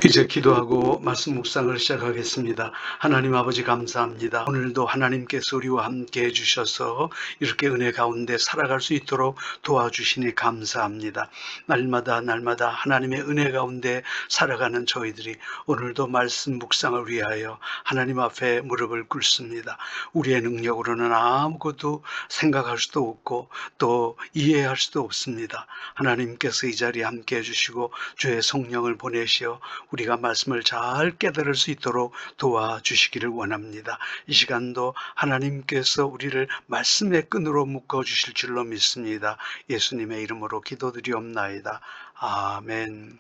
이제 기도하고 말씀 묵상을 시작하겠습니다. 하나님 아버지 감사합니다. 오늘도 하나님께서 우리와 함께 해주셔서 이렇게 은혜 가운데 살아갈 수 있도록 도와주시니 감사합니다. 날마다 하나님의 은혜 가운데 살아가는 저희들이 오늘도 말씀 묵상을 위하여 하나님 앞에 무릎을 꿇습니다. 우리의 능력으로는 아무것도 생각할 수도 없고 또 이해할 수도 없습니다. 하나님께서 이 자리에 함께 해주시고 주의 성령을 보내시어 우리가 말씀을 잘 깨달을 수 있도록 도와주시기를 원합니다. 이 시간도 하나님께서 우리를 말씀의 끈으로 묶어주실 줄로 믿습니다. 예수님의 이름으로 기도드리옵나이다. 아멘.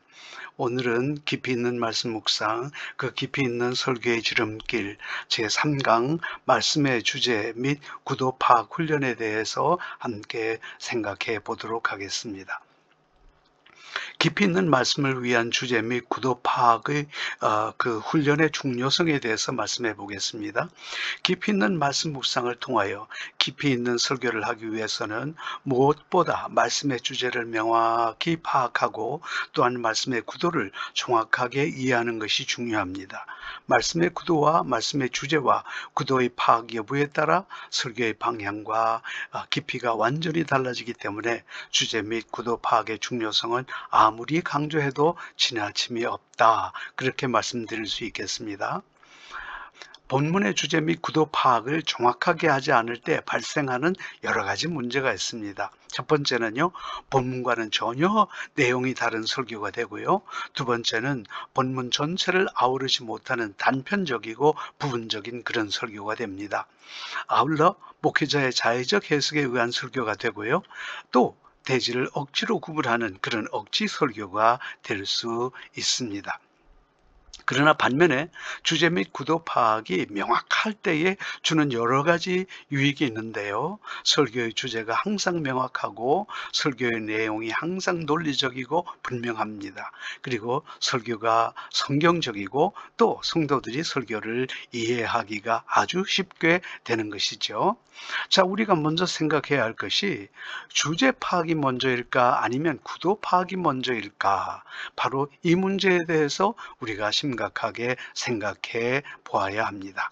오늘은 깊이 있는 말씀 묵상, 그 깊이 있는 설교의 지름길 제3강 말씀의 주제 및 구도 파악 훈련에 대해서 함께 생각해 보도록 하겠습니다. 깊이 있는 말씀을 위한 주제 및 구도 파악의 그 훈련의 중요성에 대해서 말씀해 보겠습니다. 깊이 있는 말씀 묵상을 통하여 깊이 있는 설교를 하기 위해서는 무엇보다 말씀의 주제를 명확히 파악하고 또한 말씀의 구도를 정확하게 이해하는 것이 중요합니다. 말씀의 구도와 말씀의 주제와 구도의 파악 여부에 따라 설교의 방향과 깊이가 완전히 달라지기 때문에 주제 및 구도 파악의 중요성은 아무리 강조해도 지나침이 없다. 그렇게 말씀드릴 수 있겠습니다. 본문의 주제 및 구도 파악을 정확하게 하지 않을 때 발생하는 여러 가지 문제가 있습니다. 첫 번째는요, 본문과는 전혀 내용이 다른 설교가 되고요. 두 번째는 본문 전체를 아우르지 못하는 단편적이고 부분적인 그런 설교가 됩니다. 아울러 목회자의 자의적 해석에 의한 설교가 되고요. 또 대지를 억지로 구분하는 그런 억지 설교가 될 수 있습니다. 그러나 반면에 주제 및 구도 파악이 명확할 때에 주는 여러 가지 유익이 있는데요. 설교의 주제가 항상 명확하고 설교의 내용이 항상 논리적이고 분명합니다. 그리고 설교가 성경적이고 또 성도들이 설교를 이해하기가 아주 쉽게 되는 것이죠. 자, 우리가 먼저 생각해야 할 것이 주제 파악이 먼저일까 아니면 구도 파악이 먼저일까? 바로 이 문제에 대해서 우리가 심각하게 생각해 보아야 합니다.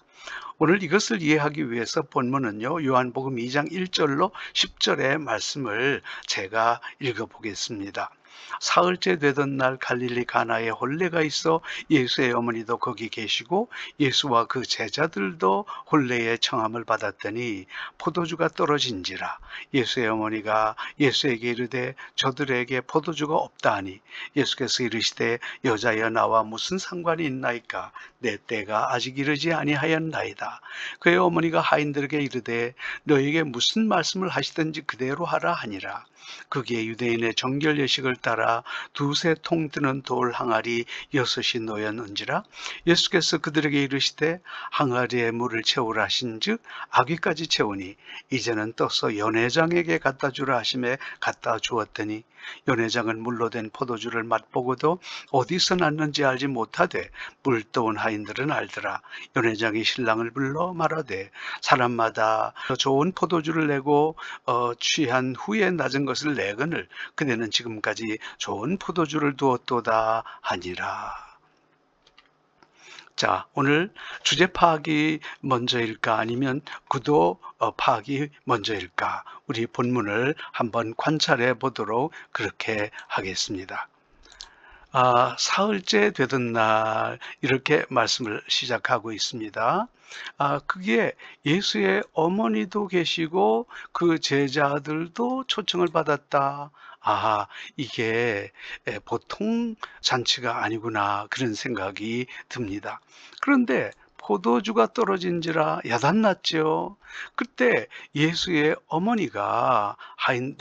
오늘 이것을 이해하기 위해서 본문은요, 요한복음 2장 1절로 10절의 말씀을 제가 읽어보겠습니다. 사흘째 되던 날 갈릴리 가나에 혼례가 있어 예수의 어머니도 거기 계시고 예수와 그 제자들도 혼례의 청함을 받았더니 포도주가 떨어진지라. 예수의 어머니가 예수에게 이르되 저들에게 포도주가 없다 하니 예수께서 이르시되 여자여 나와 무슨 상관이 있나이까? 내 때가 아직 이르지 아니하였나이다. 그의 어머니가 하인들에게 이르되 너에게 무슨 말씀을 하시든지 그대로 하라 하니라. 그게 유대인의 정결 예식을 따라 두세 통 드는 돌 항아리 6이 놓였는지라. 예수께서 그들에게 이르시되 항아리에 물을 채우라 하신즉 아귀까지 채우니 이제는 떠서 연회장에게 갖다 주라 하심에 갖다 주었더니 연회장은 물로 된 포도주를 맛보고도 어디서 났는지 알지 못하되 물 떠온 하인들은 알더라. 연회장이 신랑을 불러 말하되 사람마다 좋은 포도주를 내고 취한 후에 낮은 것을 내거늘 그대는 지금까지 좋은 포도주를 두었도다 하니라. 자, 오늘 주제 파악이 먼저일까 아니면 구도 파악이 먼저일까? 우리 본문을 한번 관찰해 보도록 그렇게 하겠습니다. 사흘째 되던 날 이렇게 말씀을 시작하고 있습니다. 그게 예수의 어머니도 계시고 그 제자들도 초청을 받았다. 이게 보통 잔치가 아니구나 그런 생각이 듭니다. 그런데 포도주가 떨어진지라 야단났죠. 그때 예수의 어머니가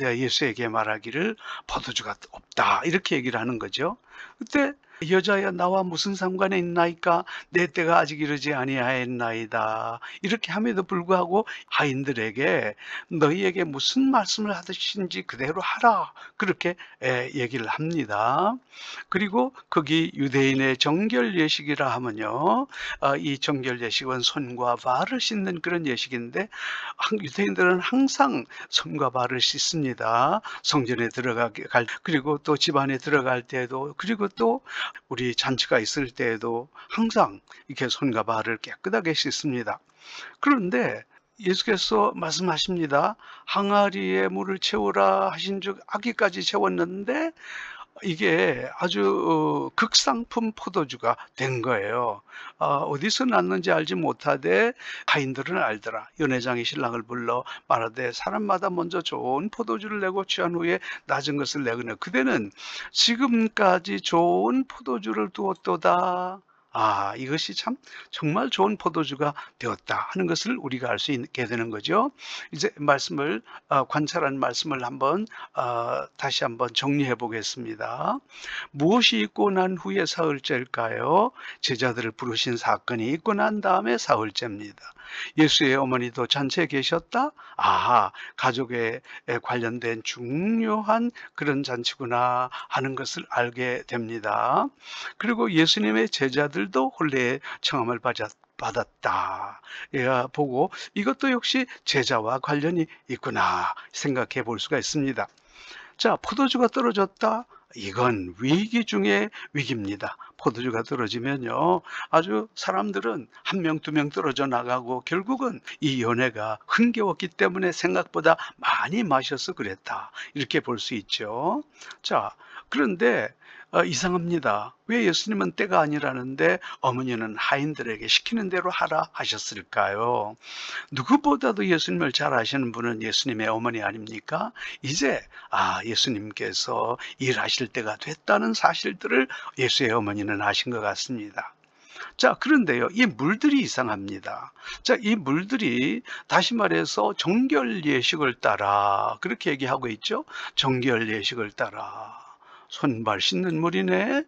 예수에게 말하기를 포도주가 없다 이렇게 얘기를 하는 거죠. 그때 여자야 나와 무슨 상관이 있나이까? 내 때가 아직 이르지 아니하였나이다. 이렇게 함에도 불구하고 하인들에게 너희에게 무슨 말씀을 하듯인지 그대로 하라. 그렇게 얘기를 합니다. 그리고 거기 유대인의 정결 예식이라 하면요. 이 정결 예식은 손과 발을 씻는 그런 예식인데 유대인들은 항상 손과 발을 씻습니다. 성전에 그리고 또 집 안에 들어갈 때도 그리고 또 우리 잔치가 있을 때에도 항상 이렇게 손과 발을 깨끗하게 씻습니다. 그런데 예수께서 말씀하십니다. 항아리에 물을 채우라 하신즉 아기까지 채웠는데 이게 아주 극상품 포도주가 된 거예요. 어디서 났는지 알지 못하되 가인들은 알더라. 연회장이 신랑을 불러 말하되 사람마다 먼저 좋은 포도주를 내고 취한 후에 낮은 것을 내거늘 그대는 지금까지 좋은 포도주를 두었도다. 이것이 참 정말 좋은 포도주가 되었다 하는 것을 우리가 알 수 있게 되는 거죠. 이제 말씀을 관찰한 말씀을 한번 다시 한번 정리해 보겠습니다. 무엇이 있고 난 후에 사흘째일까요? 제자들을 부르신 사건이 있고 난 다음에 사흘째입니다. 예수의 어머니도 잔치에 계셨다? 가족에 관련된 중요한 그런 잔치구나 하는 것을 알게 됩니다. 그리고 예수님의 제자들도 혼례의 청함을 받았다. 보고 이것도 역시 제자와 관련이 있구나 생각해 볼 수가 있습니다. 자, 포도주가 떨어졌다? 이건 위기 중에 위기입니다. 포도주가 떨어지면요, 아주 사람들은 한 명, 두 명 떨어져 나가고 결국은 이 연회가 흥겨웠기 때문에 생각보다 많이 마셔서 그랬다. 이렇게 볼 수 있죠. 자, 그런데 이상합니다. 왜 예수님은 때가 아니라는데 어머니는 하인들에게 시키는 대로 하라 하셨을까요? 누구보다도 예수님을 잘 아시는 분은 예수님의 어머니 아닙니까? 이제 예수님께서 일하실 때가 됐다는 사실들을 예수의 어머니는 아신 것 같습니다. 자, 그런데요, 이 물들이 이상합니다. 자, 이 물들이 다시 말해서 정결 예식을 따라 그렇게 얘기하고 있죠. 정결 예식을 따라 손발 씻는 물이네.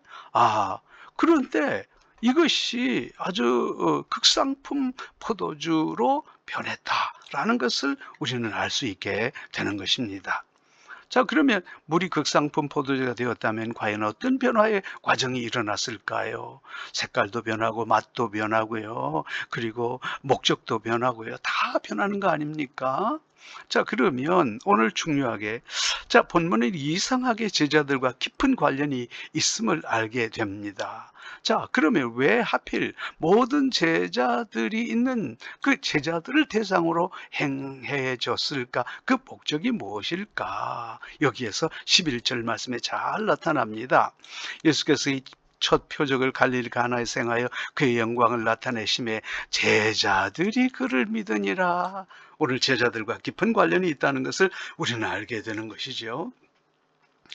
그런데 이것이 아주 극상품 포도주로 변했다라는 것을 우리는 알 수 있게 되는 것입니다. 자, 그러면 물이 극상품 포도주가 되었다면 과연 어떤 변화의 과정이 일어났을까요? 색깔도 변하고 맛도 변하고요. 그리고 목적도 변하고요. 다 변하는 거 아닙니까? 자, 그러면 오늘 중요하게 본문은 이상하게 제자들과 깊은 관련이 있음을 알게 됩니다. 자, 그러면 왜 하필 모든 제자들이 있는 그 제자들을 대상으로 행해졌을까? 그 목적이 무엇일까? 여기에서 11절 말씀에 잘 나타납니다. 예수께서 이 첫 표적을 갈릴리 가나에서 행하여 그의 영광을 나타내심에 제자들이 그를 믿으니라. 오늘 제자들과 깊은 관련이 있다는 것을 우리는 알게 되는 것이죠.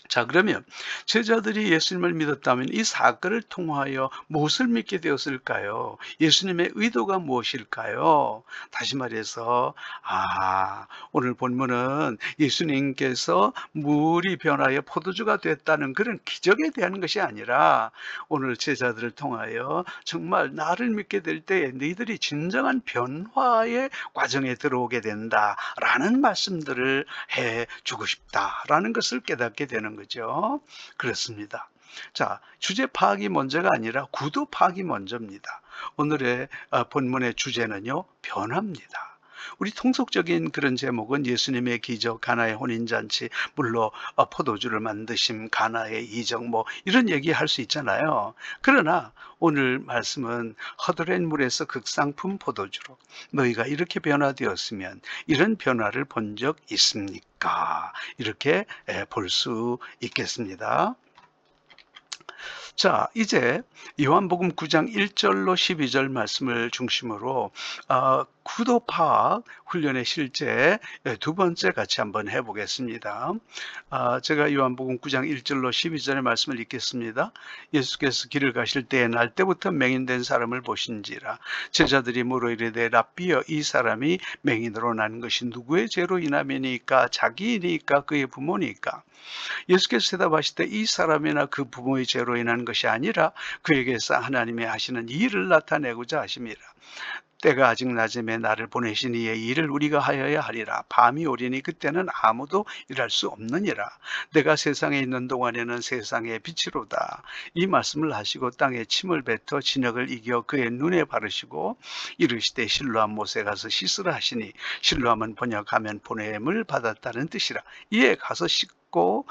자, 그러면 제자들이 예수님을 믿었다면 이 사건을 통하여 무엇을 믿게 되었을까요? 예수님의 의도가 무엇일까요? 다시 말해서 오늘 본문은 예수님께서 물이 변하여 포도주가 됐다는 그런 기적에 대한 것이 아니라 오늘 제자들을 통하여 정말 나를 믿게 될 때에 너희들이 진정한 변화의 과정에 들어오게 된다라는 말씀들을 해주고 싶다라는 것을 깨닫게 되는 거죠. 그렇습니다. 자, 주제 파악이 먼저가 아니라 구도 파악이 먼저입니다. 오늘의 본문의 주제는요, 변화입니다. 우리 통속적인 그런 제목은 예수님의 기적, 가나의 혼인잔치, 물로 포도주를 만드심, 가나의 이적, 이런 얘기 할 수 있잖아요. 그러나 오늘 말씀은 허드렛 물에서 극상품 포도주로 너희가 이렇게 변화되었으면 이런 변화를 본 적 있습니까? 이렇게 볼 수 있겠습니다. 자, 이제 요한복음 9장 1절로 12절 말씀을 중심으로 구도 파악 훈련의 실제 두 번째 같이 한번 해보겠습니다. 제가 요한복음 9장 1절로 12절의 말씀을 읽겠습니다. 예수께서 길을 가실 때에 날 때부터 맹인된 사람을 보신지라. 제자들이 물어 이르되 랍비여, 이 사람이 맹인으로 난 것이 누구의 죄로 인함이니까? 자기이니까 그의 부모니까? 예수께서 대답하실 때 이 사람이나 그 부모의 죄로 인한 것이 아니라 그에게서 하나님의 하시는 일을 나타내고자 하심이라. 때가 아직 낮음에 나를 보내신 이의 일을 우리가 하여야 하리라. 밤이 오리니 그때는 아무도 일할 수 없느니라. 내가 세상에 있는 동안에는 세상의 빛이로다. 이 말씀을 하시고 땅에 침을 뱉어 진흙을 이겨 그의 눈에 바르시고 이르시되 실로암 못에 가서 씻으라 하시니, 실로암은 번역하면 보냄을 받았다는 뜻이라. 이에 가서 씻고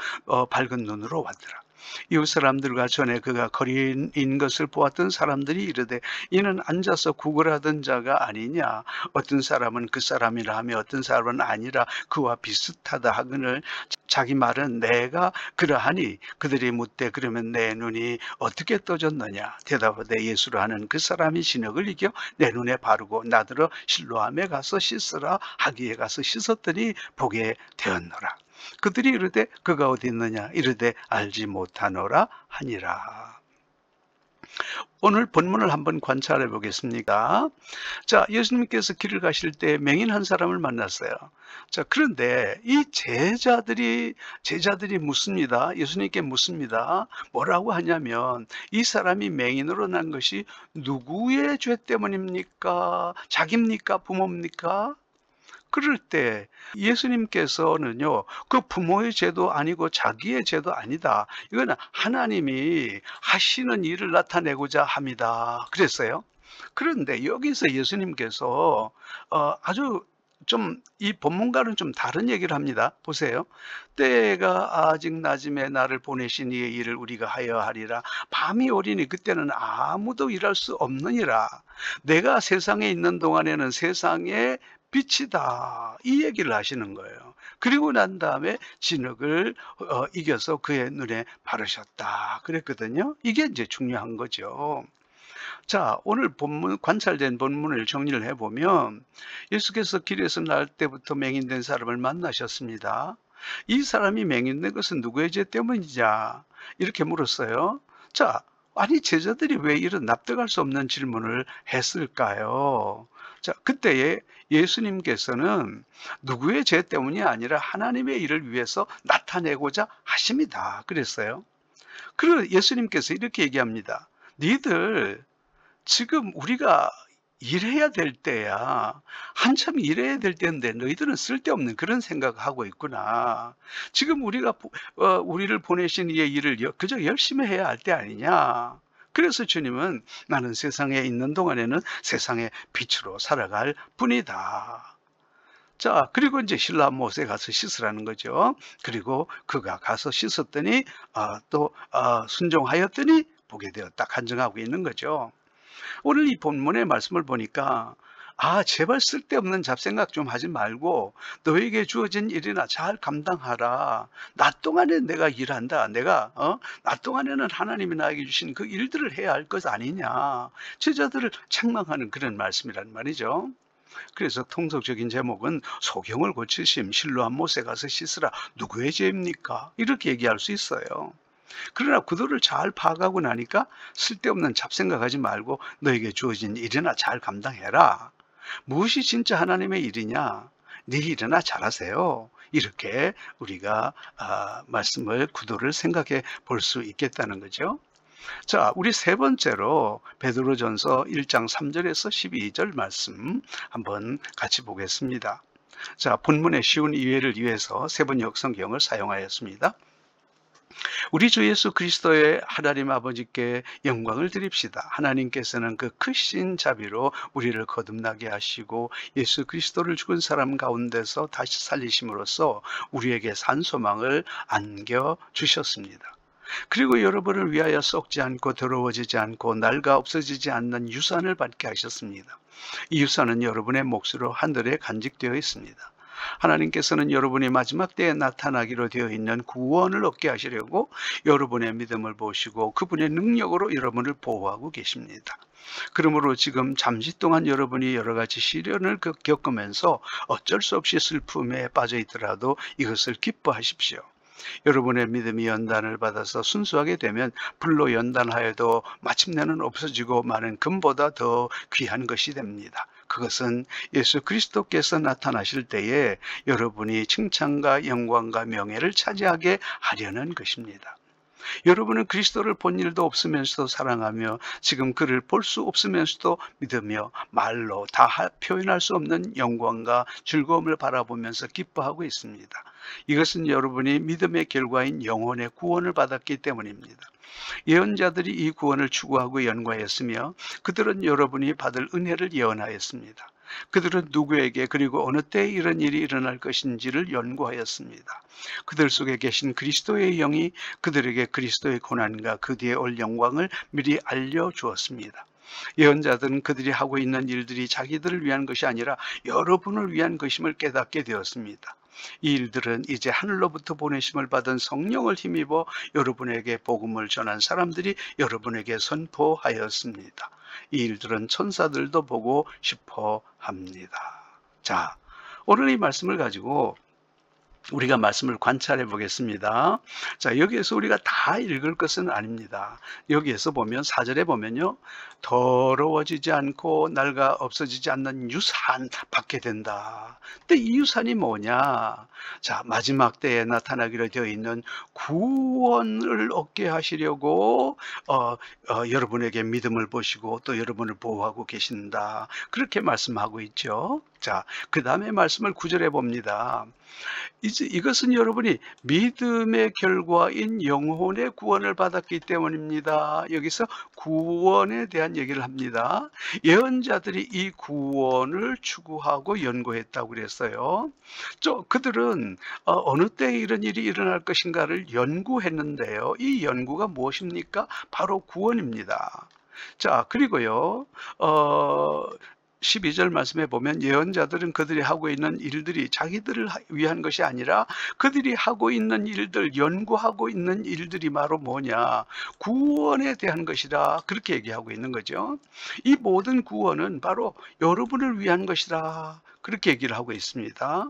밝은 눈으로 왔더라. 이웃 사람들과 전에 그가 거리에 있는 것을 보았던 사람들이 이르되 이는 앉아서 구걸하던 자가 아니냐. 어떤 사람은 그 사람이라 하며 어떤 사람은 아니라 그와 비슷하다 하거늘 자기 말은 내가 그러하니 그들이 묻되 그러면 내 눈이 어떻게 떠졌느냐. 대답하되 예수라 하는 그 사람이 진흙을 이겨 내 눈에 바르고 나더러 실로암에 가서 씻으라 하기에 가서 씻었더니 보게 되었노라. 그들이 이르되 그가 어디 있느냐. 이르되 알지 못하노라 하니라. 오늘 본문을 한번 관찰해 보겠습니다. 자, 예수님께서 길을 가실 때 맹인 한 사람을 만났어요. 자, 그런데 이 제자들이 묻습니다. 예수님께 묻습니다. 뭐라고 하냐면 이 사람이 맹인으로 난 것이 누구의 죄 때문입니까? 자기입니까? 부모입니까? 그럴 때 예수님께서는요, 그 부모의 죄도 아니고 자기의 죄도 아니다. 이거는 하나님이 하시는 일을 나타내고자 합니다. 그랬어요. 그런데 여기서 예수님께서 아주 좀 이 본문과는 좀 다른 얘기를 합니다. 보세요. 때가 아직 낮음에 나를 보내신 이의 일을 우리가 하여 하리라. 밤이 오리니 그때는 아무도 일할 수 없느니라. 내가 세상에 있는 동안에는 세상의 빛이다. 이 얘기를 하시는 거예요. 그리고 난 다음에 진흙을 이겨서 그의 눈에 바르셨다. 그랬거든요. 이게 이제 중요한 거죠. 자, 오늘 본문, 관찰된 본문을 정리를 해보면 예수께서 길에서 나올 때부터 맹인된 사람을 만나셨습니다. 이 사람이 맹인된 것은 누구의 죄 때문이냐? 이렇게 물었어요. 자, 아니 제자들이 왜 이런 납득할 수 없는 질문을 했을까요? 자, 그때에 예수님께서는 누구의 죄 때문이 아니라 하나님의 일을 위해서 나타내고자 하십니다. 그랬어요. 그리고 예수님께서 이렇게 얘기합니다. 니들 지금 우리가 일해야 될 때야. 한참 일해야 될 때인데 너희들은 쓸데없는 그런 생각하고 있구나. 지금 우리를 보내신 이의 일을 그저 열심히 해야 할 때 아니냐. 그래서 주님은 나는 세상에 있는 동안에는 세상의 빛으로 살아갈 뿐이다. 자, 그리고 이제 실로암 못에 가서 씻으라는 거죠. 그리고 그가 가서 씻었더니 순종하였더니 보게 되었다. 간증하고 있는 거죠. 오늘 이 본문의 말씀을 보니까 제발 쓸데없는 잡생각 좀 하지 말고 너에게 주어진 일이나 잘 감당하라. 낮 동안에 내가 일한다. 낮 동안에는 하나님이 나에게 주신 그 일들을 해야 할 것 아니냐. 제자들을 책망하는 그런 말씀이란 말이죠. 그래서 통속적인 제목은 소경을 고치심, 실로암 못에 가서 씻으라. 누구의 죄입니까? 이렇게 얘기할 수 있어요. 그러나 구도를 잘 파악하고 나니까 쓸데없는 잡생각하지 말고 너에게 주어진 일이나 잘 감당해라. 무엇이 진짜 하나님의 일이냐? 네 일이나 잘하세요. 이렇게 우리가 말씀을 구도를 생각해 볼 수 있겠다는 거죠. 자, 우리 세 번째로 베드로전서 1장 3절에서 12절 말씀 한번 같이 보겠습니다. 자, 본문의 쉬운 이해를 위해서 세번역 성경을 사용하였습니다. 우리 주 예수 그리스도의 하나님 아버지께 영광을 드립시다. 하나님께서는 그 크신 자비로 우리를 거듭나게 하시고 예수 그리스도를 죽은 사람 가운데서 다시 살리심으로써 우리에게 산소망을 안겨주셨습니다. 그리고 여러분을 위하여 썩지 않고 더러워지지 않고 낡아 없어지지 않는 유산을 받게 하셨습니다. 이 유산은 여러분의 몫으로 하늘에 간직되어 있습니다. 하나님께서는 여러분이 마지막 때에 나타나기로 되어 있는 구원을 얻게 하시려고 여러분의 믿음을 보시고 그분의 능력으로 여러분을 보호하고 계십니다. 그러므로 지금 잠시 동안 여러분이 여러 가지 시련을 겪으면서 어쩔 수 없이 슬픔에 빠져 있더라도 이것을 기뻐하십시오. 여러분의 믿음이 연단을 받아서 순수하게 되면 불로 연단하여도 마침내는 없어지고 많은 금보다 더 귀한 것이 됩니다. 그것은 예수 그리스도께서 나타나실 때에 여러분이 칭찬과 영광과 명예를 차지하게 하려는 것입니다. 여러분은 그리스도를 본 일도 없으면서도 사랑하며 지금 그를 볼 수 없으면서도 믿으며 말로 다 표현할 수 없는 영광과 즐거움을 바라보면서 기뻐하고 있습니다. 이것은 여러분이 믿음의 결과인 영혼의 구원을 받았기 때문입니다. 예언자들이 이 구원을 추구하고 연구하였으며 그들은 여러분이 받을 은혜를 예언하였습니다. 그들은 누구에게 그리고 어느 때 이런 일이 일어날 것인지를 연구하였습니다. 그들 속에 계신 그리스도의 영이 그들에게 그리스도의 고난과 그 뒤에 올 영광을 미리 알려주었습니다. 예언자들은 그들이 하고 있는 일들이 자기들을 위한 것이 아니라 여러분을 위한 것임을 깨닫게 되었습니다. 이 일들은 이제 하늘로부터 보내심을 받은 성령을 힘입어 여러분에게 복음을 전한 사람들이 여러분에게 선포하였습니다. 이 일들은 천사들도 보고 싶어 합니다. 자, 오늘 이 말씀을 가지고 우리가 말씀을 관찰해 보겠습니다. 자, 여기에서 우리가 다 읽을 것은 아닙니다. 여기에서 보면 4절에 보면요. 더러워지지 않고 낡아 없어지지 않는 유산 받게 된다. 근데 이 유산이 뭐냐? 자, 마지막 때에 나타나기로 되어 있는 구원을 얻게 하시려고 여러분에게 믿음을 보시고 또 여러분을 보호하고 계신다. 그렇게 말씀하고 있죠. 자, 그 다음에 말씀을 9절에 봅니다. 이것은 여러분이 믿음의 결과인 영혼의 구원을 받았기 때문입니다. 여기서 구원에 대한 얘기를 합니다. 예언자들이 이 구원을 추구하고 연구했다고 그랬어요. 그들은 어느 때 이런 일이 일어날 것인가를 연구했는데요. 이 연구가 무엇입니까? 바로 구원입니다. 자, 그리고요, 12절 말씀에 보면 예언자들은 그들이 하고 있는 일들이 자기들을 위한 것이 아니라 그들이 하고 있는 일들, 연구하고 있는 일들이 바로 뭐냐? 구원에 대한 것이다. 그렇게 얘기하고 있는 거죠. 이 모든 구원은 바로 여러분을 위한 것이다. 그렇게 얘기를 하고 있습니다.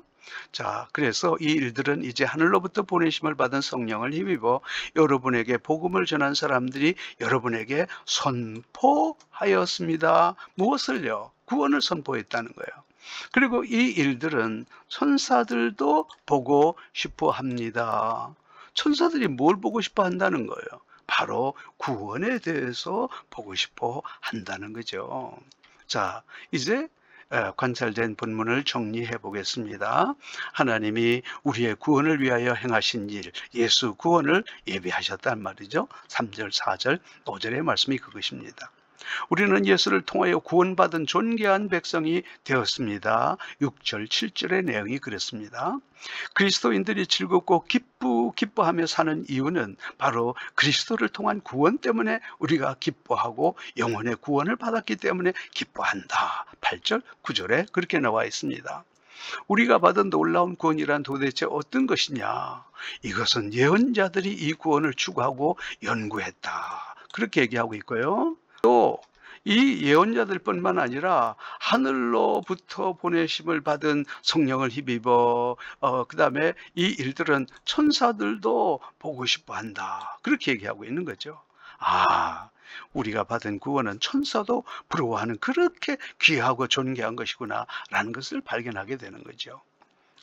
자, 그래서 이 일들은 이제 하늘로부터 보내심을 받은 성령을 힘입어 여러분에게 복음을 전한 사람들이 여러분에게 선포하였습니다. 무엇을요? 구원을 선포했다는 거예요. 그리고 이 일들은 천사들도 보고 싶어 합니다. 천사들이 뭘 보고 싶어 한다는 거예요? 바로 구원에 대해서 보고 싶어 한다는 거죠. 자, 이제 관찰된 본문을 정리해 보겠습니다. 하나님이 우리의 구원을 위하여 행하신 일, 예수 구원을 예비하셨단 말이죠. 3절, 4절, 5절의 말씀이 그것입니다. 우리는 예수를 통하여 구원받은 존귀한 백성이 되었습니다. 6절, 7절의 내용이 그렇습니다. 그리스도인들이 즐겁고 기뻐하며 사는 이유는 바로 그리스도를 통한 구원 때문에 우리가 기뻐하고 영혼의 구원을 받았기 때문에 기뻐한다. 8절, 9절에 그렇게 나와 있습니다. 우리가 받은 놀라운 구원이란 도대체 어떤 것이냐? 이것은 예언자들이 이 구원을 추구하고 연구했다. 그렇게 얘기하고 있고요. 또 이 예언자들뿐만 아니라 하늘로부터 보내심을 받은 성령을 힘입어 그 다음에 이 일들은 천사들도 보고 싶어한다. 그렇게 얘기하고 있는 거죠. 우리가 받은 구원은 천사도 부러워하는 그렇게 귀하고 존귀한 것이구나 라는 것을 발견하게 되는 거죠.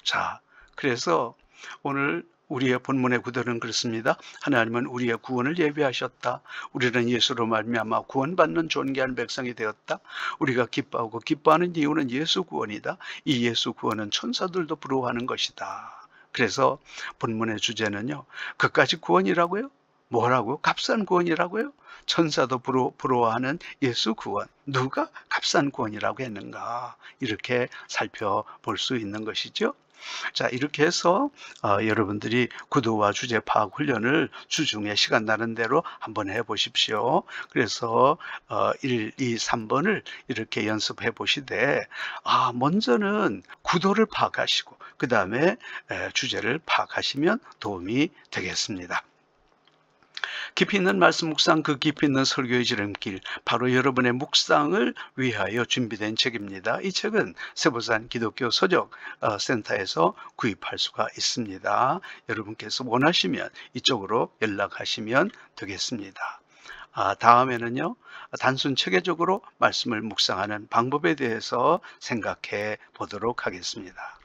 자, 그래서 오늘 우리의 본문의 구절은 그렇습니다. 하나님은 우리의 구원을 예비하셨다. 우리는 예수로 말미암아 구원받는 존귀한 백성이 되었다. 우리가 기뻐하고 기뻐하는 이유는 예수 구원이다. 이 예수 구원은 천사들도 부러워하는 것이다. 그래서 본문의 주제는요. 그까지 구원이라고요? 뭐라고요? 값싼 구원이라고요? 천사도 부러워하는 예수 구원. 누가 값싼 구원이라고 했는가? 이렇게 살펴볼 수 있는 것이죠. 자, 이렇게 해서 여러분들이 구도와 주제 파악 훈련을 주중에 시간 나는 대로 한번 해보십시오. 그래서 1, 2, 3번을 이렇게 연습해 보시되 먼저는 구도를 파악하시고 그 다음에 주제를 파악하시면 도움이 되겠습니다. 깊이 있는 말씀 묵상, 그 깊이 있는 설교의 지름길, 바로 여러분의 묵상을 위하여 준비된 책입니다. 이 책은 세보산 기독교 서적 센터에서 구입할 수가 있습니다. 여러분께서 원하시면 이쪽으로 연락하시면 되겠습니다. 다음에는요, 단순 체계적으로 말씀을 묵상하는 방법에 대해서 생각해 보도록 하겠습니다.